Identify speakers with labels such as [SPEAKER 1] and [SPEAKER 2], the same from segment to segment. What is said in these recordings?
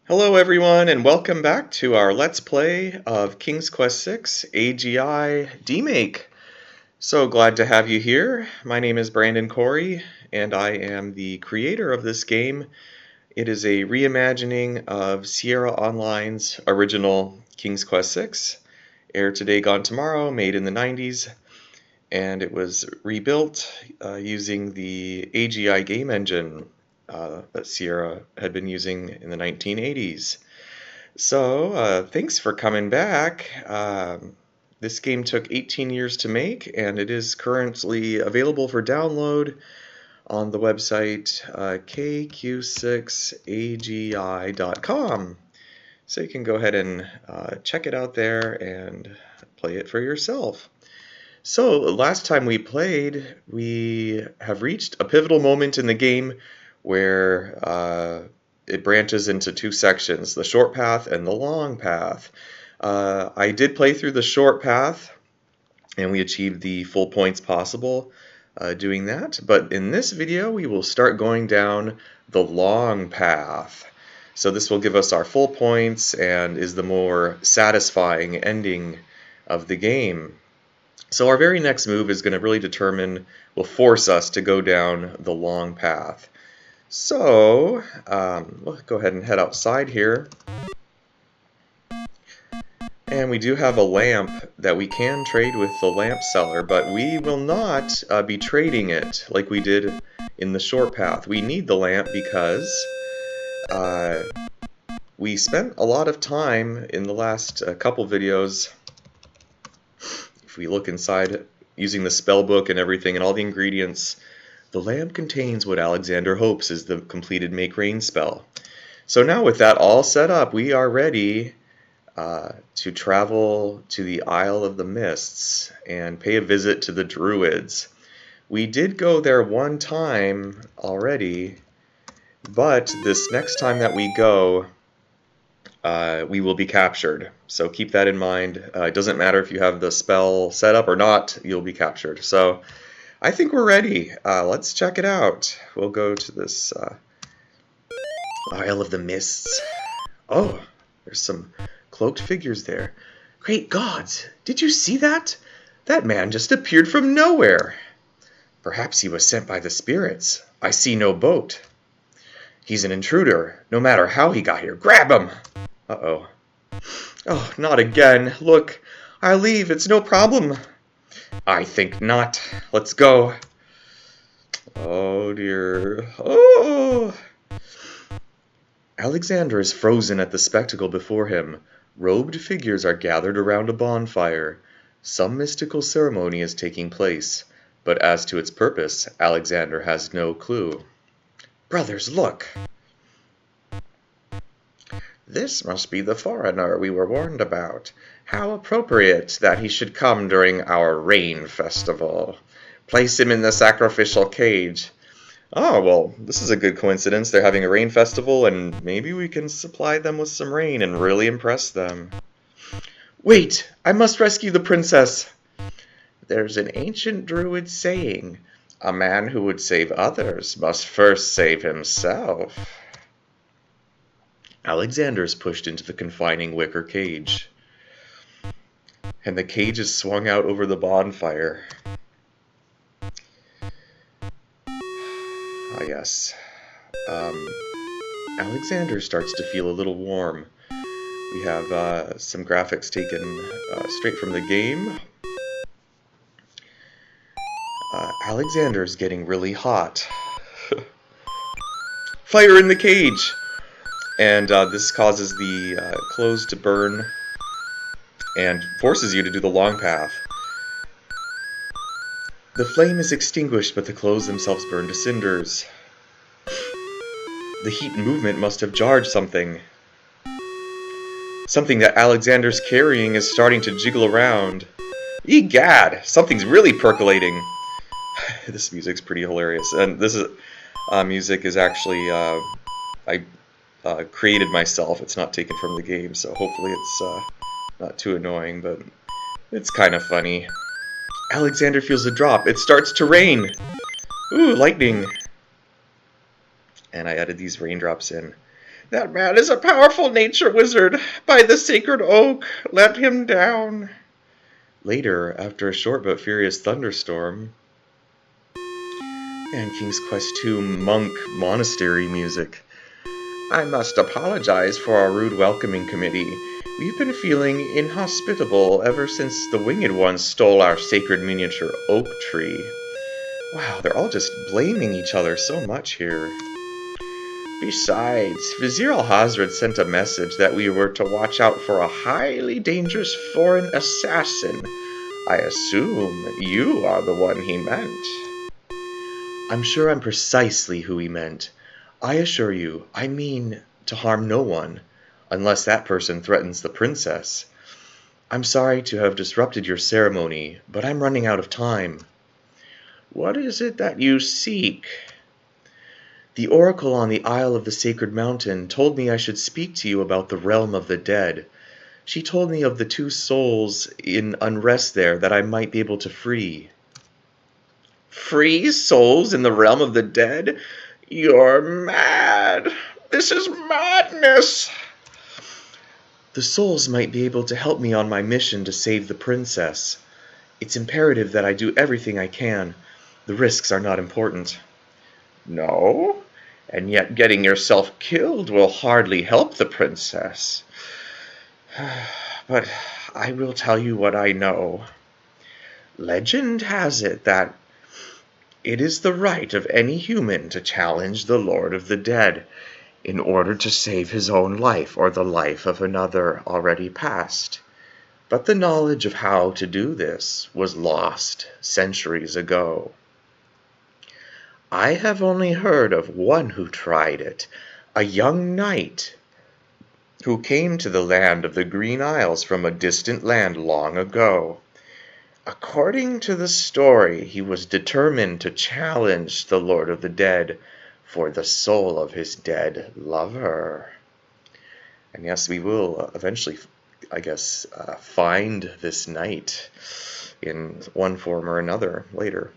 [SPEAKER 1] Hello everyone and welcome back to our Let's Play of King's Quest 6 AGI Demake. So glad to have you here. My name is Brandon Corey and I am the creator of this game. It is a reimagining of Sierra Online's original King's Quest 6, aired today, gone tomorrow, made in the 90s, and it was rebuilt using the AGI game engine that Sierra had been using in the 1980s. So, thanks for coming back. This game took 18 years to make, and it is currently available for download on the website KQ6AGI.com. So you can go ahead and check it out there and play it for yourself. So, last time we played, we have reached a pivotal moment in the game where it branches into two sections, the short path and the long path. I did play through the short path, and we achieved the full points possible doing that. But in this video, we will start going down the long path. So this will give us our full points and is the more satisfying ending of the game. So our very next move is going to really will force us to go down the long path. So, we'll go ahead and head outside here. And we do have a lamp that we can trade with the lamp seller, but we will not be trading it like we did in the short path. We need the lamp because we spent a lot of time in the last couple videos. If we look inside using the spell book and everything and all the ingredients, the lamp contains what Alexander hopes is the completed Make Rain spell. So now with that all set up, we are ready to travel to the Isle of the Mists and pay a visit to the Druids. We did go there one time already, but this next time that we go, we will be captured. So keep that in mind. It doesn't matter if you have the spell set up or not, you'll be captured. So I think we're ready. Let's check it out. We'll go to this Isle of the Mists. Oh, there's some cloaked figures there. Great gods, did you see that? That man just appeared from nowhere. Perhaps he was sent by the spirits. I see no boat. He's an intruder, no matter how he got here. Grab him! Uh-oh. Oh, not again. Look, I'll leave. It's no problem. I think not. Let's go. Oh, dear. Oh! Alexander is frozen at the spectacle before him. Robed figures are gathered around a bonfire. Some mystical ceremony is taking place, but as to its purpose, Alexander has no clue. Brothers, look! This must be the foreigner we were warned about. How appropriate that he should come during our rain festival. Place him in the sacrificial cage. Oh, well, this is a good coincidence. They're having a rain festival, and maybe we can supply them with some rain and really impress them. Wait! I must rescue the princess! There's an ancient Druid saying, a man who would save others must first save himself. Alexander is pushed into the confining wicker cage, and the cage is swung out over the bonfire. Ah, yes. Alexander starts to feel a little warm. We have some graphics taken straight from the game. Alexander is getting really hot. Fire in the cage! And this causes the clothes to burn and forces you to do the long path. The flame is extinguished, but the clothes themselves burn to cinders. The heat and movement must have jarred something. Something that Alexander's carrying is starting to jiggle around. Egad! Something's really percolating! This music's pretty hilarious. And this is music is actually I created myself. It's not taken from the game, so hopefully it's not too annoying, but it's kind of funny. Alexander feels a drop. It starts to rain! Ooh, lightning! And I added these raindrops in. That man is a powerful nature wizard. By the sacred oak, let him down. Later, after a short but furious thunderstorm, and King's Quest II monk monastery music. I must apologize for our rude welcoming committee. We've been feeling inhospitable ever since the winged ones stole our sacred miniature oak tree. Wow, they're all just blaming each other so much here. Besides, Vizier Al-Hazred sent a message that we were to watch out for a highly dangerous foreign assassin. I assume you are the one he meant. I'm sure I'm precisely who he meant. I assure you, I mean to harm no one, unless that person threatens the princess. I'm sorry to have disrupted your ceremony, but I'm running out of time. What is it that you seek? The oracle on the Isle of the Sacred Mountain told me I should speak to you about the realm of the dead. She told me of the two souls in unrest there that I might be able to free. Free souls in the realm of the dead? You're mad. This is madness. The souls might be able to help me on my mission to save the princess. It's imperative that I do everything I can. The risks are not important. No? And yet getting yourself killed will hardly help the princess. But I will tell you what I know. Legend has it that it is the right of any human to challenge the Lord of the Dead in order to save his own life or the life of another already past. But the knowledge of how to do this was lost centuries ago. I have only heard of one who tried it, a young knight who came to the land of the Green Isles from a distant land long ago. According to the story, he was determined to challenge the Lord of the Dead for the soul of his dead lover. And yes, we will eventually, I guess, find this knight in one form or another later.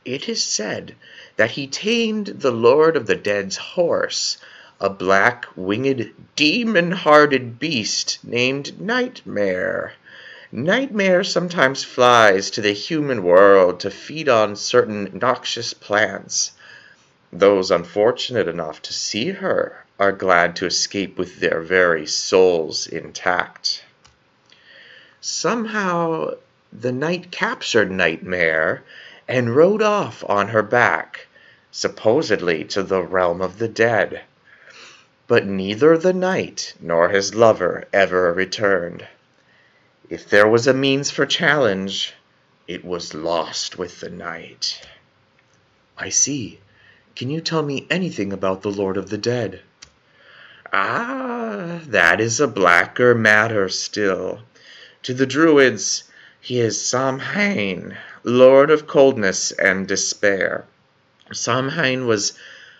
[SPEAKER 1] It is said that he tamed the Lord of the Dead's horse, a black, winged, demon-hearted beast named Nightmare. Nightmare sometimes flies to the human world to feed on certain noxious plants. Those unfortunate enough to see her are glad to escape with their very souls intact. Somehow, the knight captured Nightmare and rode off on her back, supposedly to the realm of the dead. But neither the knight nor his lover ever returned. If there was a means for challenge, it was lost with the night. I see. Can you tell me anything about the Lord of the Dead? Ah, that is a blacker matter still. To the Druids, he is Samhain, Lord of Coldness and Despair. Samhain was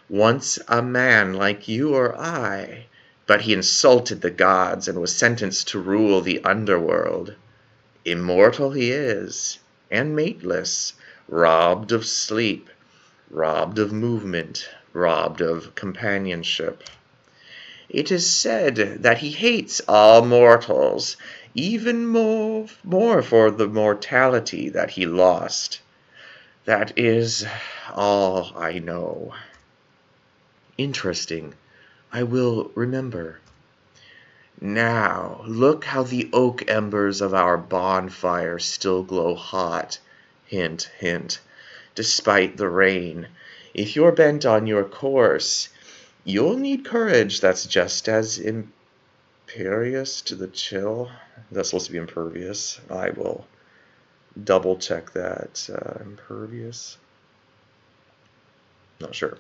[SPEAKER 1] once a man like you or I, but he insulted the gods and was sentenced to rule the underworld. Immortal he is, and mateless, robbed of sleep, robbed of movement, robbed of companionship. It is said that he hates all mortals, even more for the mortality that he lost. That is all I know. Interesting. I will remember. Now, look how the oak embers of our bonfire still glow hot. Hint, hint. Despite the rain. If you're bent on your course, you'll need courage that's just as imperious to the chill. That's supposed to be impervious. I will double check that. Impervious? Not sure.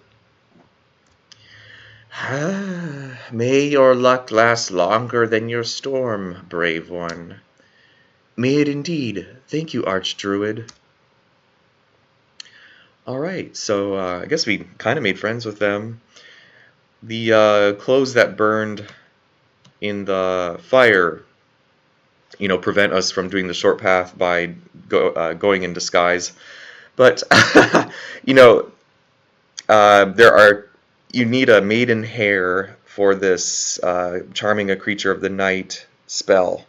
[SPEAKER 1] May your luck last longer than your storm, brave one. May it indeed. Thank you, Archdruid. Alright, so I guess we kind of made friends with them. The clothes that burned in the fire, prevent us from doing the short path by going in disguise. But, there are you need a maiden hair for this charming a creature of the night spell.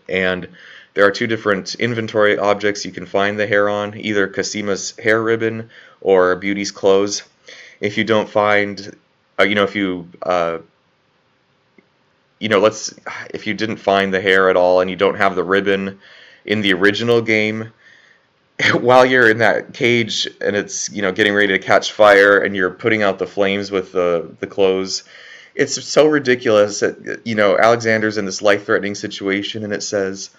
[SPEAKER 1] And there are two different inventory objects you can find the hair on, either Casima's hair ribbon or Beauty's clothes. If you don't find, if you, if you didn't find the hair at all and you don't have the ribbon in the original game, while you're in that cage and it's, getting ready to catch fire and you're putting out the flames with the clothes, it's so ridiculous that, Alexander's in this life-threatening situation and it says,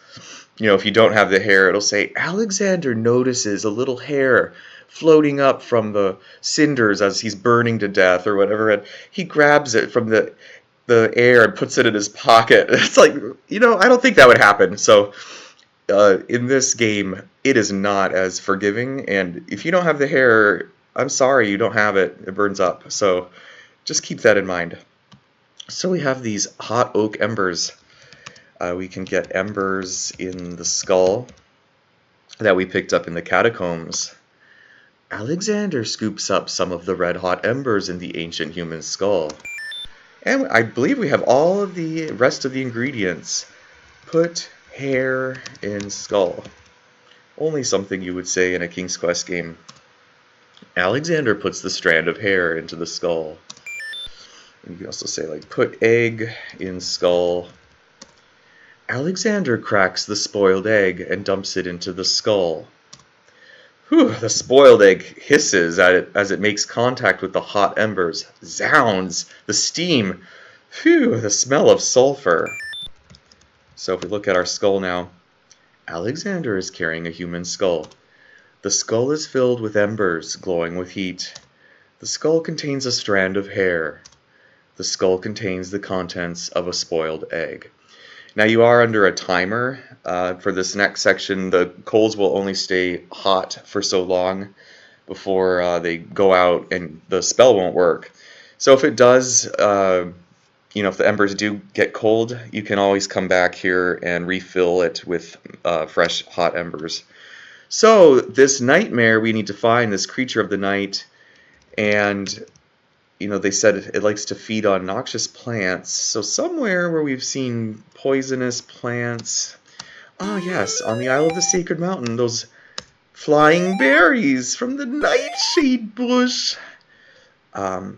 [SPEAKER 1] if you don't have the hair, it'll say, Alexander notices a little hair floating up from the cinders as he's burning to death or whatever, and he grabs it from the air and puts it in his pocket. It's like, I don't think that would happen. So in this game, it is not as forgiving, and if you don't have the hair, I'm sorry, you don't have it. It burns up. So just keep that in mind. So we have these hot oak embers. We can get embers in the skull that we picked up in the catacombs. Alexander scoops up some of the red-hot embers in the ancient human skull. And I believe we have all of the rest of the ingredients. Put hair in skull. Only something you would say in a King's Quest game. Alexander puts the strand of hair into the skull. And you can also say, like, put egg in skull. Alexander cracks the spoiled egg and dumps it into the skull. Whew, the spoiled egg hisses at it as it makes contact with the hot embers. Zounds! The steam! Phew, the smell of sulfur. So if we look at our skull now, Alexander is carrying a human skull. The skull is filled with embers, glowing with heat. The skull contains a strand of hair. The skull contains the contents of a spoiled egg. Now you are under a timer. For this next section, the coals will only stay hot for so long before they go out and the spell won't work. So if it does, if the embers do get cold, you can always come back here and refill it with fresh hot embers. So this nightmare, we need to find this creature of the night, and they said it likes to feed on noxious plants. So somewhere where we've seen poisonous plants. Ah, yes, on the Isle of the Sacred Mountain, those flying berries from the nightshade bush. So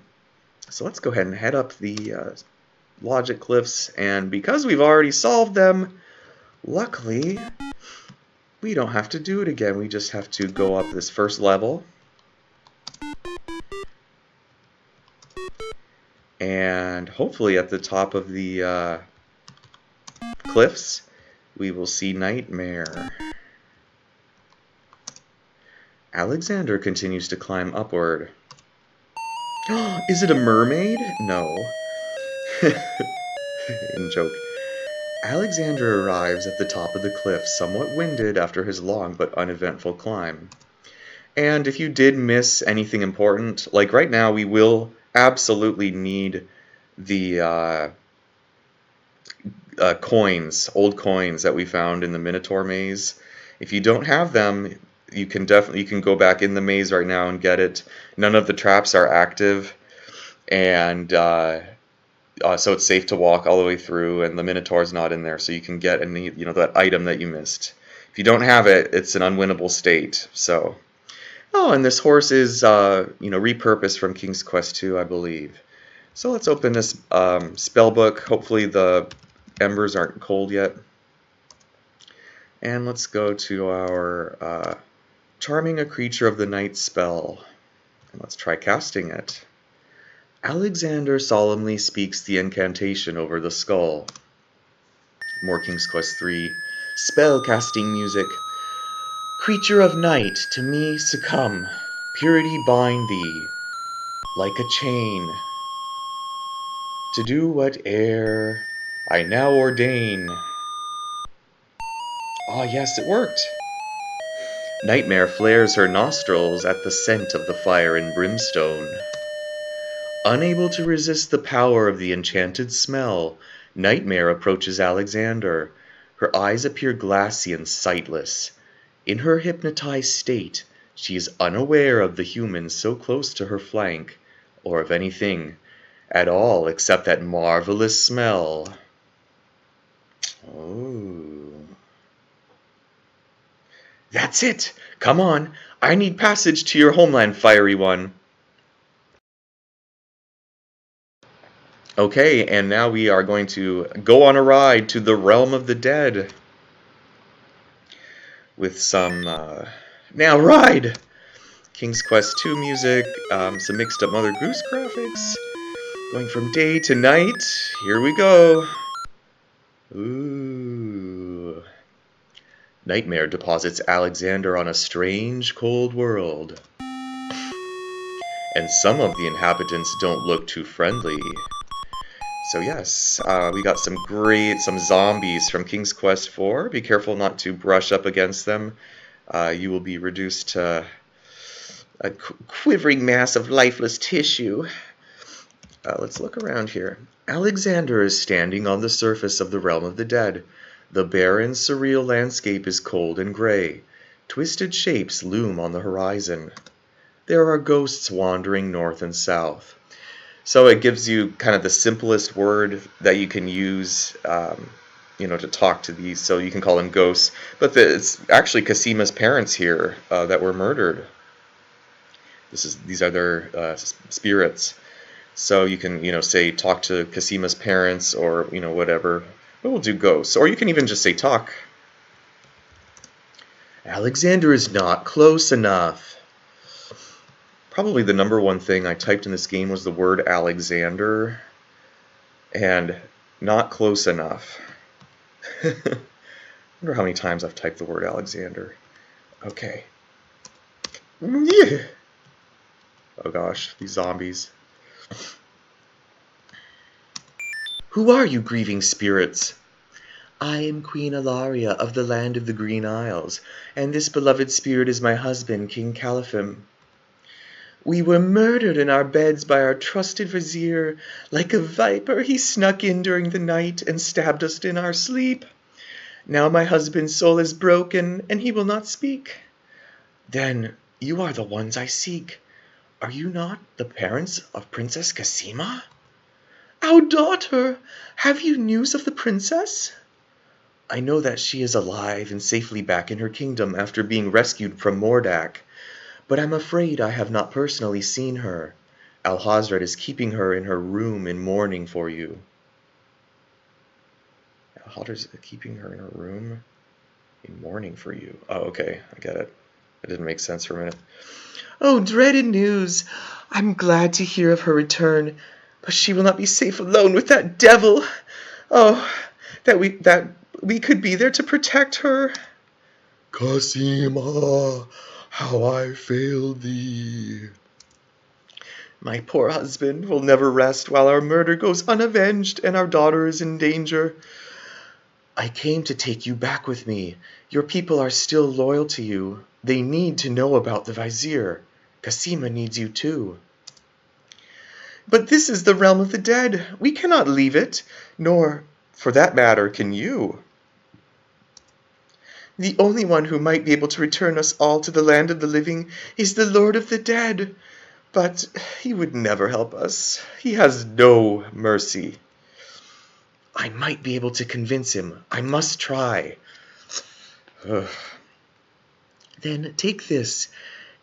[SPEAKER 1] let's go ahead and head up the logic cliffs, and because we've already solved them, luckily, we don't have to do it again. We just have to go up this first level. And hopefully at the top of the cliffs, we will see Nightmare. Alexander continues to climb upward. Is it a mermaid? No. In joke. Alexander arrives at the top of the cliff, somewhat winded after his long but uneventful climb. And if you did miss anything important, like right now, we will absolutely need the old coins that we found in the Minotaur maze. If you don't have them, you can go back in the maze right now and get it. None of the traps are active, and so it's safe to walk all the way through, and the Minotaur's not in there, so you can get that item that you missed. If you don't have it, it's an unwinnable state. So, and this horse is repurposed from King's Quest II, I believe. So let's open this spell book. Hopefully the embers aren't cold yet. And let's go to our Charming a Creature of the Night spell. And let's try casting it. Alexander solemnly speaks the incantation over the skull. More King's Quest III. Spell casting music. Creature of night, to me succumb. Purity bind thee, like a chain. To do whate'er I now ordain. Ah, yes, it worked. Nightmare flares her nostrils at the scent of the fire and brimstone. Unable to resist the power of the enchanted smell, Nightmare approaches Alexander. Her eyes appear glassy and sightless. In her hypnotized state, she is unaware of the human so close to her flank. or of anything at all except that marvelous smell. Oh. That's it! Come on! I need passage to your homeland, fiery one. Okay, and now we are going to go on a ride to the realm of the dead. With some, now ride! King's Quest 2 music, some mixed up Mother Goose graphics. Going from day to night. Here we go. Ooh. Nightmare deposits Alexander on a strange, cold world. And some of the inhabitants don't look too friendly. So yes, we got some zombies from King's Quest 4. Be careful not to brush up against them. You will be reduced to a quivering mass of lifeless tissue. Let's look around here. Alexander is standing on the surface of the realm of the dead. The barren, surreal landscape is cold and gray. Twisted shapes loom on the horizon. There are ghosts wandering north and south. So it gives you kind of the simplest word that you can use, to talk to these. So you can call them ghosts. But it's actually Casima's parents here that were murdered. These are their spirits. So you can, say talk to Casima's parents or, whatever. But we'll do ghosts. Or you can even just say talk. Alexander is not close enough. Probably the number one thing I typed in this game was the word Alexander. And not close enough. I wonder how many times I've typed the word Alexander. Okay. Yeah. Oh gosh, these zombies. Who are you, grieving spirits? I am Queen Ilaria of the land of the Green Isles, and this beloved spirit is my husband, King Caliphim. We were murdered in our beds by our trusted vizier. Like a viper, he snuck in during the night and stabbed us in our sleep. Now my husband's soul is broken, and he will not speak. Then you are the ones I seek. Are you not the parents of Princess Casima? Our daughter! Have you news of the princess? I know that she is alive and safely back in her kingdom after being rescued from Mordak. But I'm afraid I have not personally seen her. Alhazred is keeping her in her room in mourning for you. Alhazred is keeping her in her room in mourning for you. Oh, okay, I get it. It didn't make sense for a minute. Oh, dreaded news! I'm glad to hear of her return, but she will not be safe alone with that devil. Oh, that we could be there to protect her. Casima, how I failed thee. My poor husband will never rest while our murder goes unavenged and our daughter is in danger. I came to take you back with me. Your people are still loyal to you. They need to know about the vizier. Casima needs you too. But this is the realm of the dead. We cannot leave it, nor, for that matter, can you. The only one who might be able to return us all to the land of the living is the Lord of the Dead. But he would never help us. He has no mercy. I might be able to convince him. I must try. Ugh. Then take this.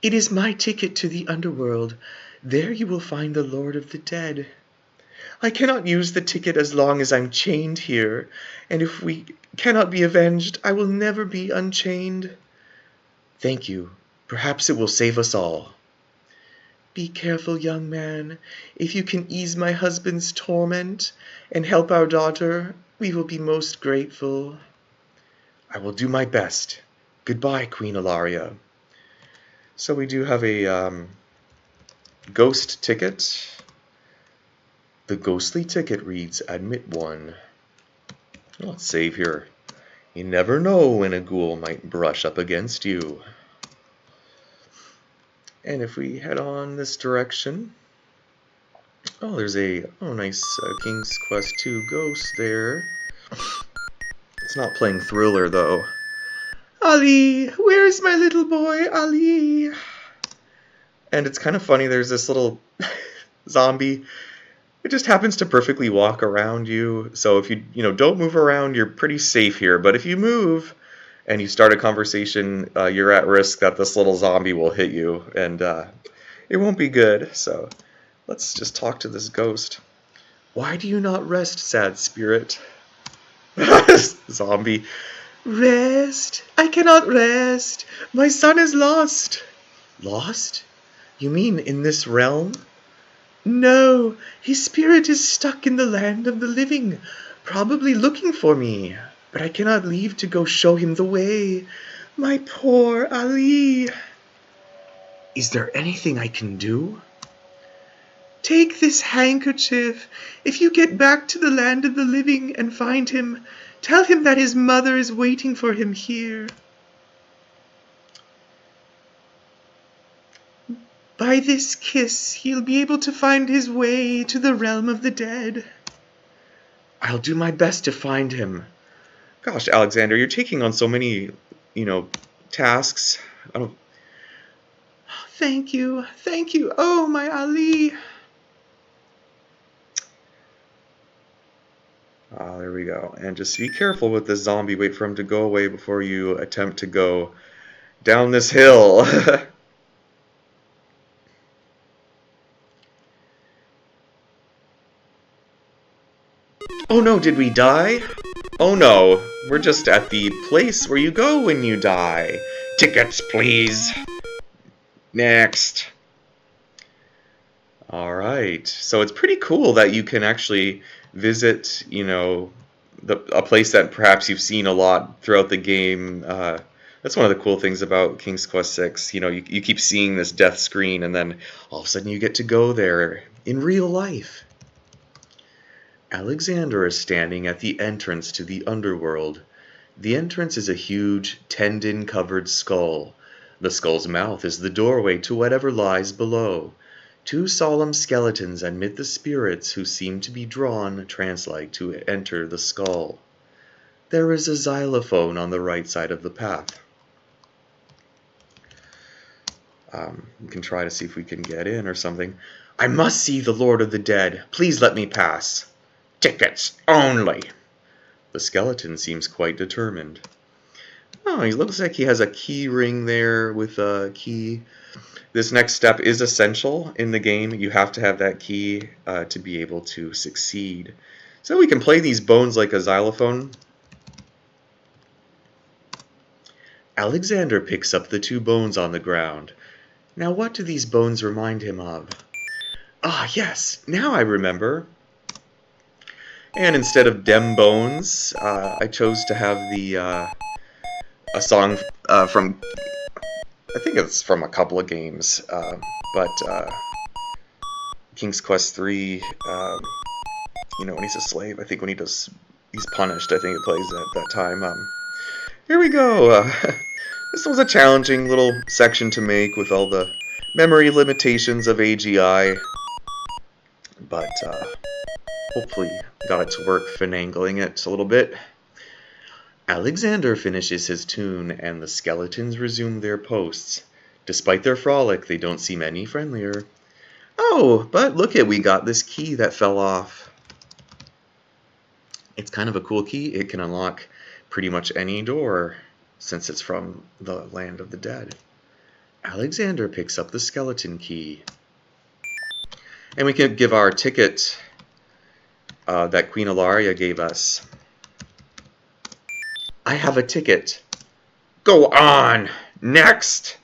[SPEAKER 1] It is my ticket to the underworld. There you will find the Lord of the Dead. I cannot use the ticket as long as I'm chained here, and if we cannot be avenged, I will never be unchained. Thank you. Perhaps it will save us all. Be careful, young man. If you can ease my husband's torment and help our daughter, we will be most grateful. I will do my best. Goodbye, Queen Ilaria. So we do have a ghost ticket. The ghostly ticket reads, Admit 1. Let's save here. You never know when a ghoul might brush up against you. And if we head on this direction, oh, there's a nice King's Quest 2 ghost there. It's not playing Thriller though. Ali, where's my little boy, Ali? And it's kind of funny. There's this little zombie. It just happens to perfectly walk around you. So if you don't move around, you're pretty safe here. But if you move and you start a conversation, you're at risk that this little zombie will hit you, and it won't be good. So let's just talk to this ghost. Why do you not rest, sad spirit? Zombie. Rest? I cannot rest. My son is lost. Lost? You mean in this realm? No, his spirit is stuck in the land of the living, probably looking for me. But I cannot leave to go show him the way. My poor Ali. Is there anything I can do? Take this handkerchief. If you get back to the land of the living and find him, tell him that his mother is waiting for him here. By this kiss, he'll be able to find his way to the realm of the dead. I'll do my best to find him. Gosh, Alexander, you're taking on so many, tasks. Thank you. Thank you. Oh, my Ali. There we go. And just be careful with this zombie. Wait for him to go away before you attempt to go down this hill. Oh no, did we die? Oh no, we're just at the place where you go when you die. Tickets, please. Next. Alright, so it's pretty cool that you can actually visit, a place that perhaps you've seen a lot throughout the game. That's one of the cool things about King's Quest 6. You keep seeing this death screen, and then all of a sudden you get to go there in real life. Alexander is standing at the entrance to the underworld. The entrance is a huge, tendon-covered skull. The skull's mouth is the doorway to whatever lies below. Two solemn skeletons admit the spirits who seem to be drawn trance-like to enter the skull. There is a xylophone on the right side of the path. We can try to see if we can get in or something. I must see the Lord of the Dead. Please let me pass. Tickets only. The skeleton seems quite determined. Oh, he looks like he has a key ring there with a key. This next step is essential in the game. You have to have that key to be able to succeed. So we can play these bones like a xylophone. Alexander picks up the two bones on the ground. Now what do these bones remind him of? Ah, yes, now I remember. And instead of Dem Bones, I chose to have a song from, I think it's from a couple of games, but King's Quest 3, when he's a slave, I think when he's punished, I think it plays at that time. Here we go. This was a challenging little section to make with all the memory limitations of AGI, but hopefully got it to work, finagling it a little bit. Alexander finishes his tune, and the skeletons resume their posts. Despite their frolic, they don't seem any friendlier. Oh, but look we got this key that fell off. It's kind of a cool key. It can unlock pretty much any door, since it's from the land of the dead. Alexander picks up the skeleton key. And we can give our ticket that Queen Ilaria gave us. I have a ticket. Go on! Next!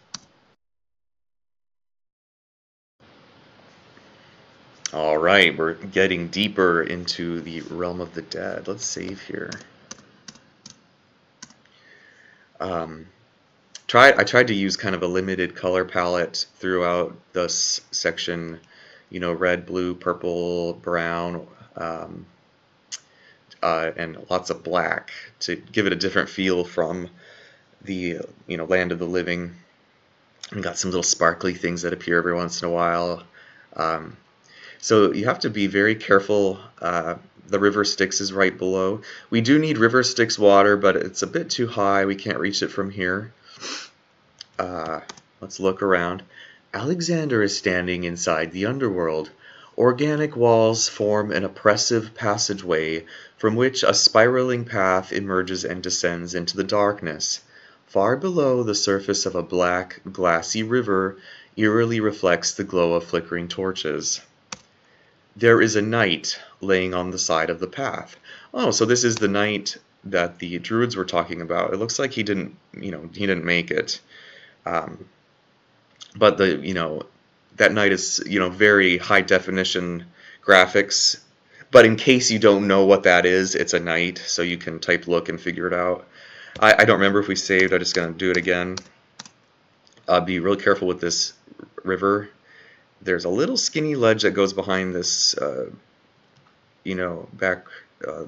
[SPEAKER 1] Alright, we're getting deeper into the realm of the dead. Let's save here. I tried to use kind of a limited color palette throughout this section. Red, blue, purple, brown, and lots of black to give it a different feel from the land of the living. We got some little sparkly things that appear every once in a while. So you have to be very careful. The river Styx is right below. We do need river Styx water, but it's a bit too high. We can't reach it from here. Let's look around. Alexander is standing inside the underworld. Organic walls form an oppressive passageway from which a spiraling path emerges and descends into the darkness. Far below, the surface of a black, glassy river eerily reflects the glow of flickering torches. There is a knight laying on the side of the path. Oh, so this is the knight that the Druids were talking about. It looks like he didn't make it. Um, but that knight is, very high definition graphics. But in case you don't know what that is, it's a knight, so you can type look and figure it out. I don't remember if we saved. I'm just going to do it again. Be real careful with this river. There's a little skinny ledge that goes behind this,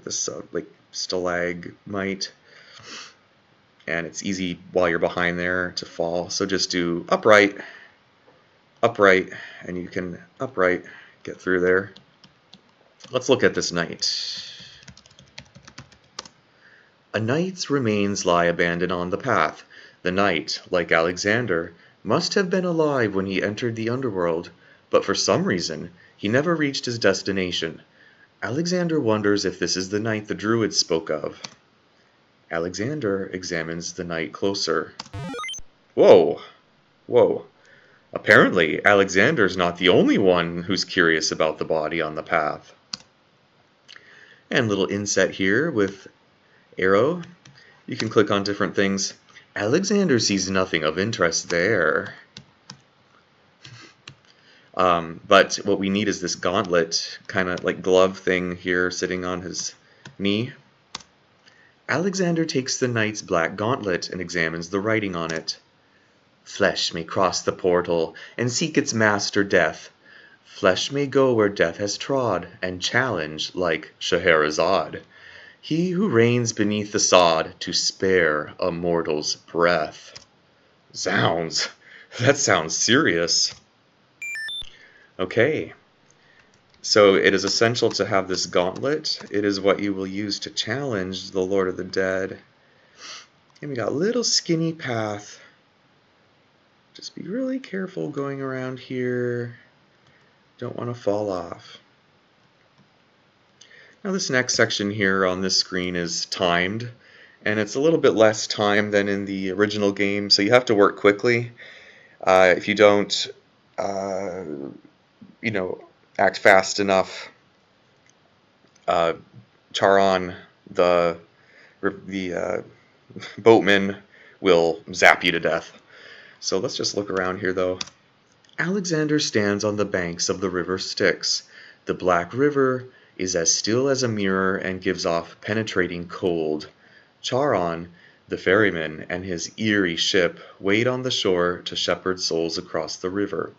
[SPEAKER 1] this like stalagmite, and it's easy while you're behind there to fall. So just do upright, and you can upright get through there. Let's look at this knight. A knight's remains lie abandoned on the path. The knight, like Alexander, must have been alive when he entered the underworld, but for some reason, he never reached his destination. Alexander wonders if this is the knight the Druids spoke of. Alexander examines the knight closer. Whoa! Whoa. Apparently, Alexander's not the only one who's curious about the body on the path. And little inset here with arrow. You can click on different things. Alexander sees nothing of interest there. But what we need is this gauntlet, kind of like glove thing here sitting on his knee. Alexander takes the knight's black gauntlet and examines the writing on it. Flesh may cross the portal and seek its master death. Flesh may go where death has trod and challenge like Scheherazade. He who reigns beneath the sod to spare a mortal's breath. Zounds, that sounds serious. Okay, so it is essential to have this gauntlet. It is what you will use to challenge the Lord of the Dead. And we got a little skinny path. Just be really careful going around here. Don't want to fall off. Now this next section here on this screen is timed, and it's a little bit less time than in the original game, so you have to work quickly. If you don't, act fast enough, Charon, the boatman, will zap you to death. So let's just look around here, though. Alexander stands on the banks of the river Styx. The black river is as still as a mirror and gives off penetrating cold. Charon, the ferryman, and his eerie ship wait on the shore to shepherd souls across the river.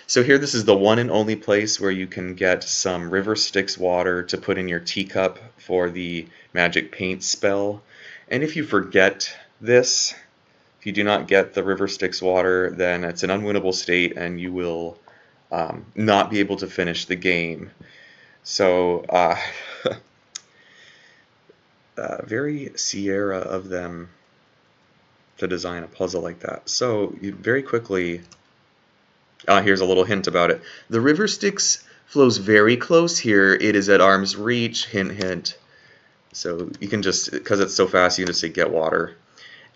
[SPEAKER 1] So here, this is the one and only place where you can get some river Styx water to put in your teacup for the magic paint spell. And if you forget this, if you do not get the river Styx water, then it's an unwinnable state and you will not be able to finish the game. So, very Sierra of them to design a puzzle like that. So, you very quickly... here's a little hint about it. The river Styx flows very close here. It is at arm's reach. Hint, hint. So you can just, because it's so fast, you can just say get water.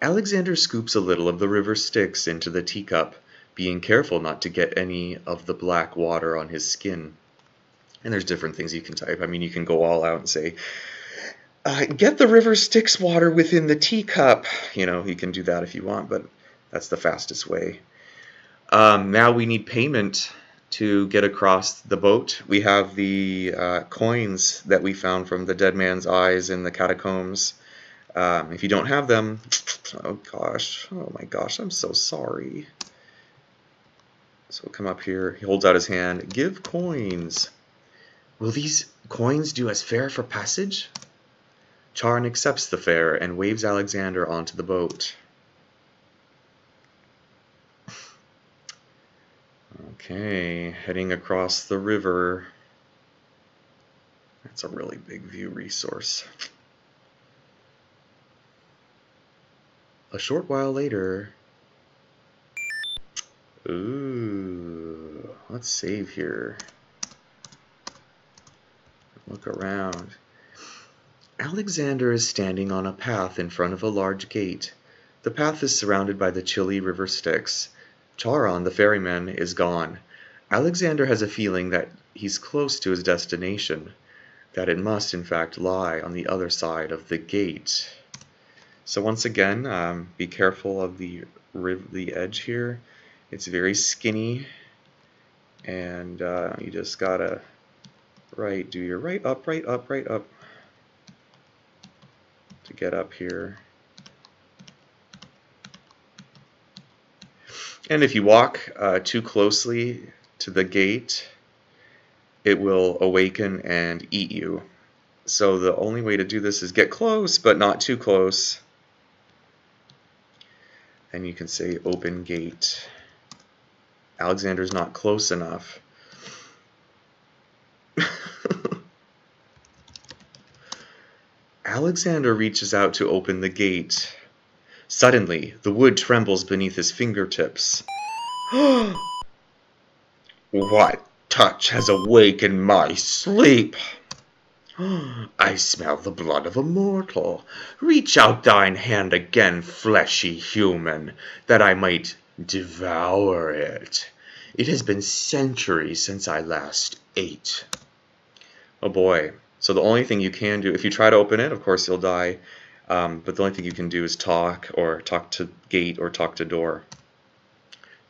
[SPEAKER 1] Alexander scoops a little of the river Styx into the teacup, being careful not to get any of the black water on his skin. And there's different things you can type. I mean, you can go all out and say, get the river Styx water within the teacup. You can do that if you want, but that's the fastest way. Now we need payment to get across the boat. We have the coins that we found from the dead man's eyes in the catacombs. If you don't have them, oh my gosh, I'm so sorry. So we'll come up here. He holds out his hand. Give coins. Will these coins do us fare for passage? Charon accepts the fare and waves Alexander onto the boat. Okay, heading across the river. That's a really big view resource. A short while later... Ooh, let's save here. Look around. Alexander is standing on a path in front of a large gate. The path is surrounded by the chilly river Styx. Charon, the ferryman, is gone. Alexander has a feeling that he's close to his destination, that it must, in fact, lie on the other side of the gate. So once again, be careful of the edge here. It's very skinny, and you just gotta do your right up to get up here. And if you walk too closely to the gate, it will awaken and eat you. So the only way to do this is get close, but not too close. And you can say open gate. Alexander's not close enough. Alexander reaches out to open the gate. Suddenly, the wood trembles beneath his fingertips. What touch has awakened my sleep? I smell the blood of a mortal. Reach out thine hand again, fleshy human, that I might devour it. It has been centuries since I last ate. Oh boy. So the only thing you can do, if you try to open it, of course you'll die. But the only thing you can do is talk to gate, or talk to door.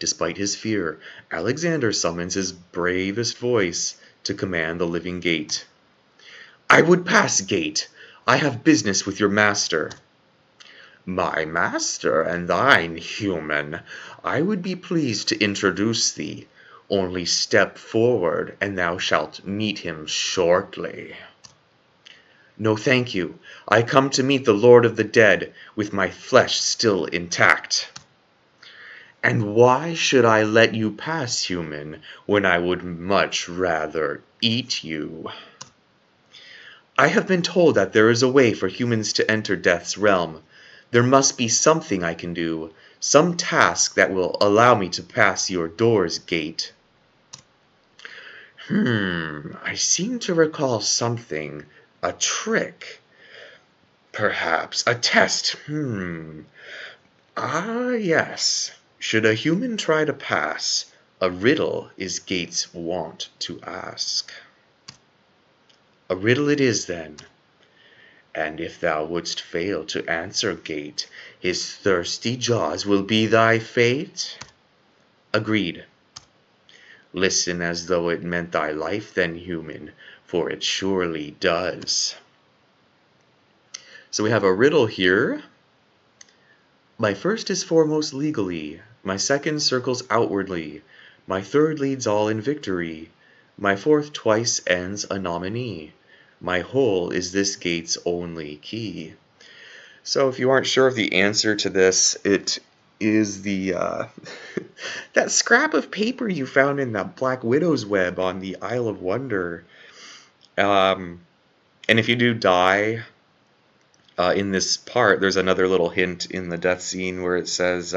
[SPEAKER 1] Despite his fear, Alexander summons his bravest voice to command the living gate. I would pass, gate. I have business with your master. My master and thine, human. I would be pleased to introduce thee. Only step forward, and thou shalt meet him shortly. No, thank you. I come to meet the Lord of the Dead, with my flesh still intact. And why should I let you pass, human, when I would much rather eat you? I have been told that there is a way for humans to enter death's realm. There must be something I can do, some task that will allow me to pass your doors, gate. I seem to recall something. A trick. Perhaps a test. Ah, yes. Should a human try to pass, a riddle is Gate's wont to ask. A riddle it is, then. And if thou wouldst fail to answer, Gate, his thirsty jaws will be thy fate? Agreed. Listen as though it meant thy life, then, human, for it surely does. So we have a riddle here. My first is foremost legally, my second circles outwardly, my third leads all in victory, my fourth twice ends a nominee, my whole is this gate's only key. So if you aren't sure of the answer to this, it is the that scrap of paper you found in that Black Widow's web on the Isle of Wonder. And if you do die in this part, there's another little hint in the death scene where it says,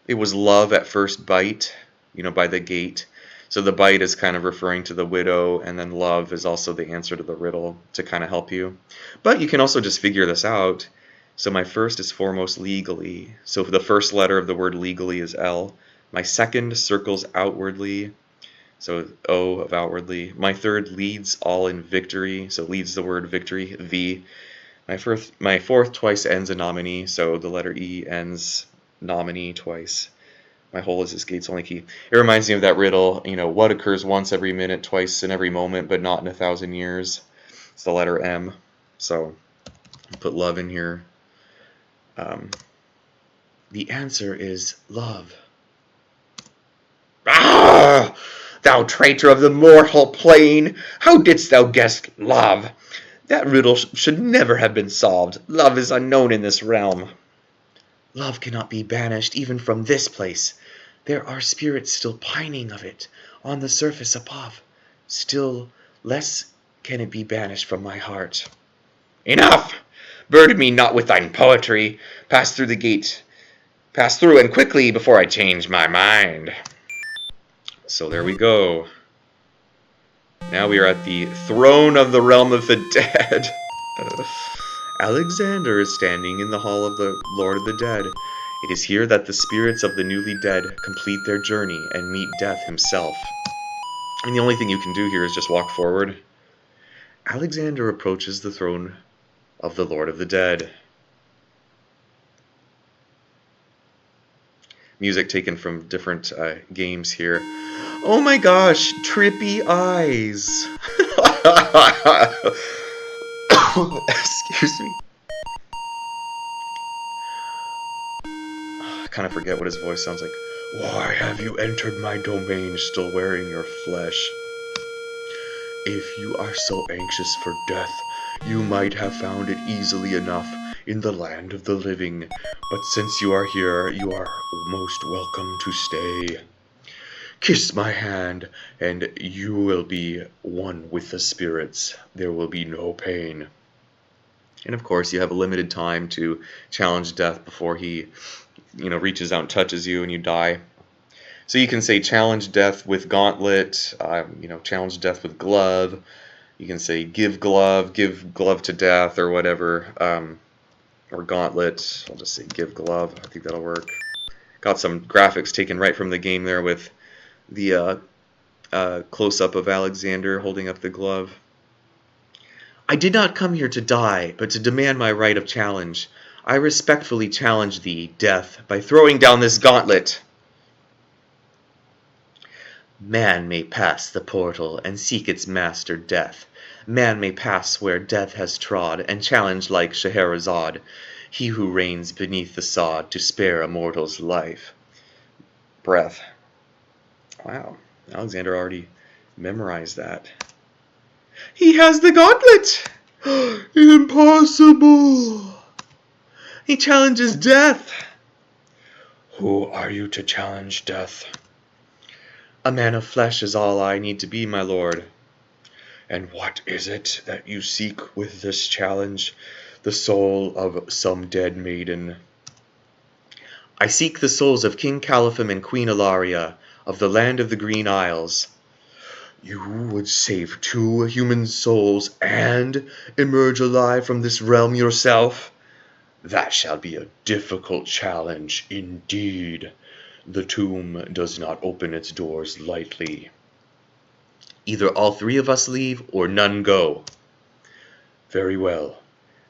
[SPEAKER 1] it was love at first bite, by the gate. So the bite is kind of referring to the widow, and then love is also the answer to the riddle to kind of help you. But you can also just figure this out. So my first is foremost legally. So the first letter of the word legally is L. My second circles outwardly. So O of outwardly. My third leads all in victory. So leads the word victory, V. My fourth twice ends a nominee. So the letter E ends nominee twice. My whole is this gate's only key. It reminds me of that riddle, what occurs once every minute, twice in every moment, but not in 1,000 years. It's the letter M. So put love in here. The answer is love. Ah! Thou traitor of the mortal plane! How didst thou guess love? That riddle should never have been solved. Love is unknown in this realm. Love cannot be banished even from this place. There are spirits still pining of it on the surface above. Still less can it be banished from my heart. Enough! Burden me not with thine poetry. Pass through the gate. Pass through, and quickly, before I change my mind. So there we go. Now we are at the throne of the realm of the dead. Alexander is standing in the hall of the Lord of the Dead. It is here that the spirits of the newly dead complete their journey and meet death himself. And the only thing you can do here is just walk forward. Alexander approaches the throne of the Lord of the Dead. Music taken from different games here. Oh my gosh, trippy eyes. Excuse me. I kind of forget what his voice sounds like. Why have you entered my domain still wearing your flesh? If you are so anxious for death, you might have found it easily enough in the land of the living. But since you are here, you are most welcome to stay. Kiss my hand, and you will be one with the spirits. There will be no pain. And of course, you have a limited time to challenge death before he, reaches out and touches you and you die. So you can say challenge death with gauntlet, challenge death with glove. You can say give glove to death, or whatever, or gauntlet. I'll just say give glove. I think that'll work. Got some graphics taken right from the game there with the close-up of Alexander holding up the glove. I did not come here to die, but to demand my right of challenge. I respectfully challenge thee, death, by throwing down this gauntlet. Man may pass the portal and seek its master, death. Man may pass where death has trod, and challenge like Scheherazade, he who reigns beneath the sod, to spare a mortal's life. Breath. Wow, Alexander already memorized that. He has the gauntlet! Impossible! He challenges death! Who are you to challenge death? A man of flesh is all I need to be, my lord. And what is it that you seek with this challenge? The soul of some dead maiden. I seek the souls of King Caliphim and Queen Ilaria, of the land of the Green Isles. You would save 2 human souls and emerge alive from this realm yourself? That shall be a difficult challenge indeed. The tomb does not open its doors lightly. Either all 3 of us leave, or none go. Very well.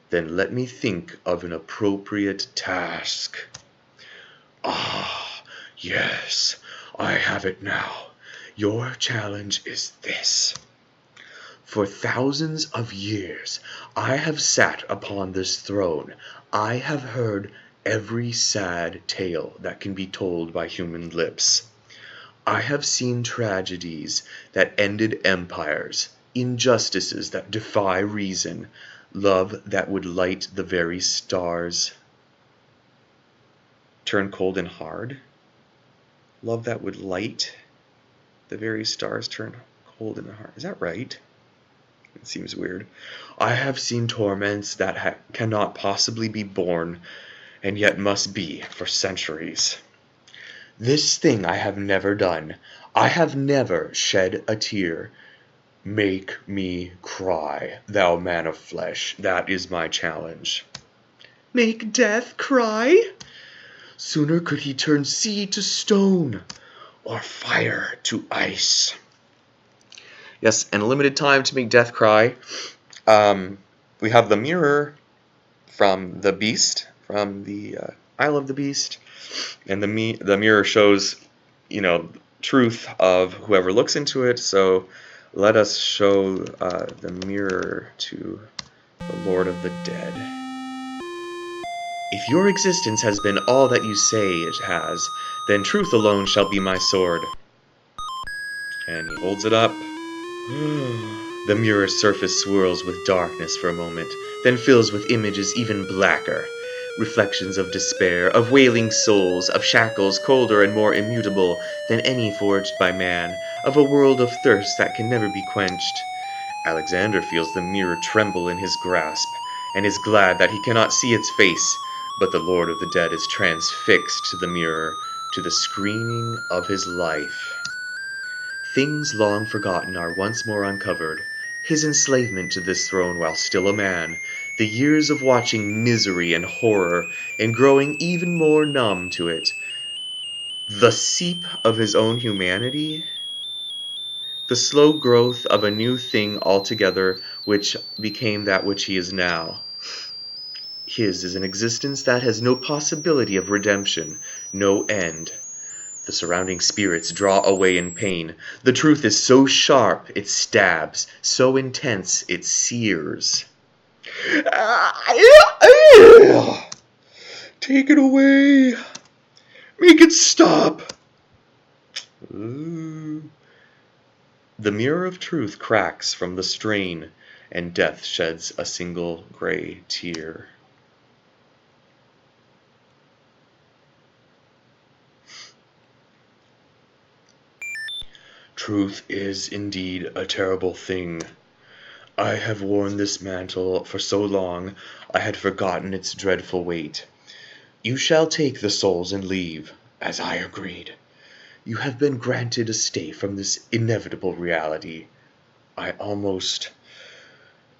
[SPEAKER 1] Then let me think of an appropriate task. Ah, yes, I have it now. Your challenge is this. For thousands of years I have sat upon this throne. I have heard every sad tale that can be told by human lips. I have seen tragedies that ended empires, injustices that defy reason, love that would light the very stars. Turn cold and hard? Love that would light the very stars turn cold and hard. Is that right? It seems weird. I have seen torments that cannot possibly be borne, and yet must be for centuries. This thing I have never done. I have never shed a tear. Make me cry, thou man of flesh. That is my challenge. Make death cry? Sooner could he turn sea to stone, or fire to ice. Yes, and a limited time to make death cry. We have the mirror from the beast, from the Isle of the Beast, and the mirror shows, truth of whoever looks into it. So let us show the mirror to the Lord of the Dead. If your existence has been all that you say it has, then truth alone shall be my sword. And he holds it up. The mirror's surface swirls with darkness for a moment, then fills with images even blacker. Reflections of despair, of wailing souls, of shackles colder and more immutable than any forged by man, of a world of thirst that can never be quenched. Alexander feels the mirror tremble in his grasp, and is glad that he cannot see its face, but the Lord of the Dead is transfixed to the mirror, to the screening of his life. Things long forgotten are once more uncovered. His enslavement to this throne while still a man, the years of watching misery and horror, and growing even more numb to it, the seep of his own humanity, the slow growth of a new thing altogether which became that which he is now. His is an existence that has no possibility of redemption, no end. The surrounding spirits draw away in pain. The truth is so sharp it stabs, so intense it sears. Take it away. Make it stop. Ooh. The mirror of truth cracks from the strain, and death sheds a single gray tear. Truth is indeed a terrible thing. I have worn this mantle for so long I had forgotten its dreadful weight. You shall take the souls and leave, as I agreed. You have been granted a stay from this inevitable reality. I almost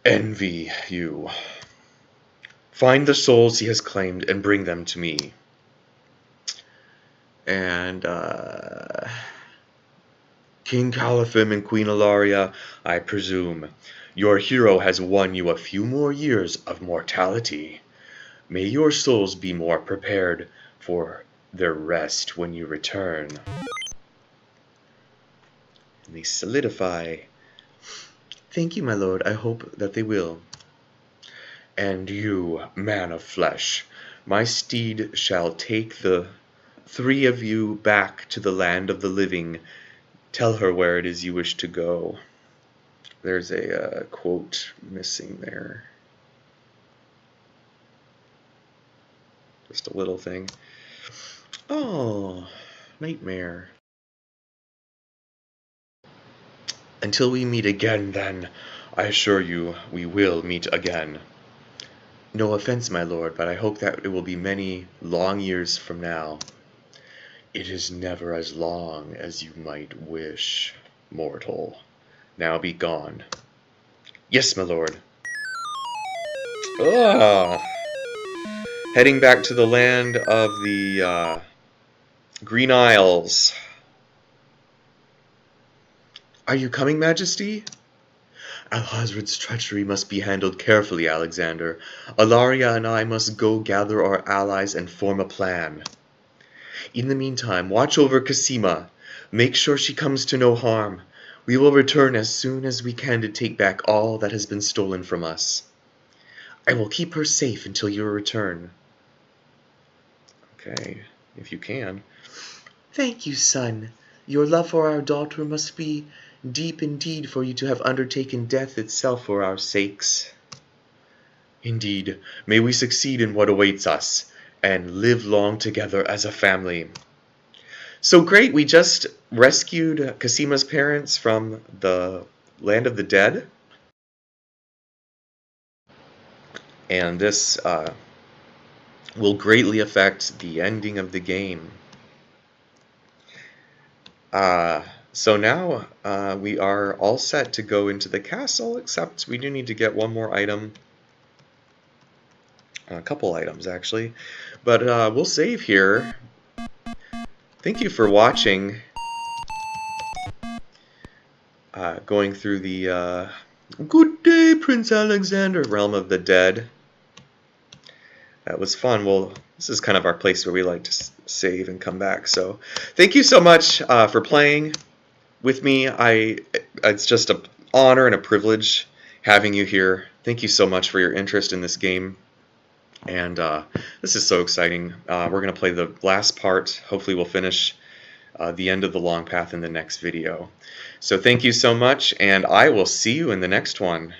[SPEAKER 1] envy you. Find the souls he has claimed and bring them to me. And, King Caliphim and Queen Ilaria, I presume, your hero has won you a few more years of mortality. May your souls be more prepared for their rest when you return. And they solidify. Thank you, my lord. I hope that they will. And you, man of flesh, my steed shall take the three of you back to the land of the living. Tell her where it is you wish to go. There's a quote missing there. Just a little thing. Oh, nightmare. Until we meet again, then, I assure you we will meet again. No offense, my lord, but I hope that it will be many long years from now. It is never as long as you might wish, mortal. Now be gone. Yes, my lord. Ah! Heading back to the land of the Green Isles. Are you coming, Majesty? Alhazred's treachery must be handled carefully, Alexander. Ilaria and I must go gather our allies and form a plan. In the meantime, watch over Cassima. Make sure she comes to no harm. We will return as soon as we can to take back all that has been stolen from us. I will keep her safe until your return. Okay, if you can. Thank you, son. Your love for our daughter must be deep indeed for you to have undertaken death itself for our sakes. Indeed, may we succeed in what awaits us, and live long together as a family. So great, we just rescued Cassima's parents from the land of the dead. And this will greatly affect the ending of the game. So now we are all set to go into the castle, except we do need to get one more item. A couple items, actually. But we'll save here. Thank you for watching. Going through the Good Day, Prince Alexander, Realm of the Dead. That was fun. Well, this is kind of our place where we like to save and come back. So thank you so much for playing with me. It's just an honor and a privilege having you here. Thank you so much for your interest in this game. And this is so exciting. We're going to play the last part. Hopefully we'll finish the end of the long path in the next video. So thank you so much, and I will see you in the next one.